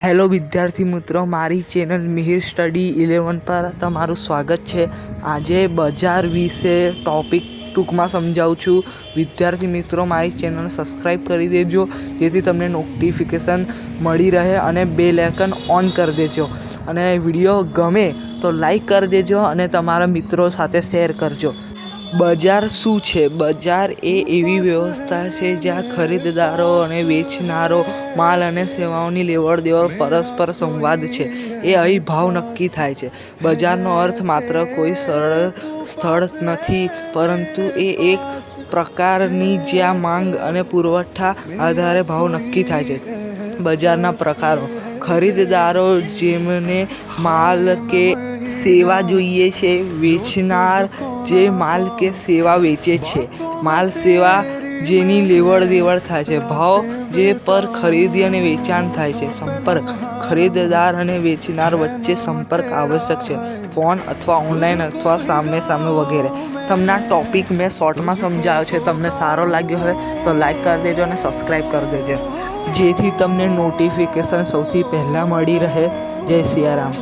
Hello વિદ્યાર્થી મિત્રો, મારી ચેનલ મિહિર સ્ટડી 11 પર તમારું સ્વાગત છે। આજે બજાર વિશે ટોપિક ટૂંકમાં સમજાવું છું। વિદ્યાર્થી મિત્રો, મારી ચેનલ સબસ્ક્રાઈબ કરી દેજો જેથી તમને નોટિફિકેશન મળી રહે અને બેલ આઇકન ઓન કરી દેજો અને વિડીયો ગમે તો લાઈક કરી દેજો અને તમારા મિત્રો સાથે શેર કરજો। બજાર શું છે? બજાર એ એવી વ્યવસ્થા છે જ્યાં ખરીદદારો અને વેચનારો માલ અને સેવાઓની લેવડ દેવડ પરસ્પર સંવાદ છે। એ અહીં ભાવ નક્કી થાય છે। બજારનો અર્થ માત્ર કોઈ સરળ સ્થળ નથી, પરંતુ એ એક પ્રકારની જ્યાં માંગ અને પુરવઠા આધારે ભાવ નક્કી થાય છે। બજારના પ્રકારો: ખરીદદારો જેમને માલ કે સેવા જોઈએ છે, વેચનાર જે માલ કે સેવા વેચે છે, માલ સેવા જેની લેવડ દેવડ થાય છે, ભાવ જે પર ખરીદી અને વેચાણ થાય છે, સંપર્ક ખરીદદાર અને વેચનાર વચ્ચે સંપર્ક આવશ્યક છે, ફોન અથવા ઓનલાઈન અથવા સામે સામે વગેરે। તમને આ ટોપિક મેં શોર્ટમાં સમજાવ્યો છે। તમને સારો લાગ્યો હોય તો લાઈક કરી દેજો અને સબસ્ક્રાઈબ કરી દેજો જેથી તમને નોટિફિકેશન સૌથી પહેલાં મળી રહે। જય સિયારામ।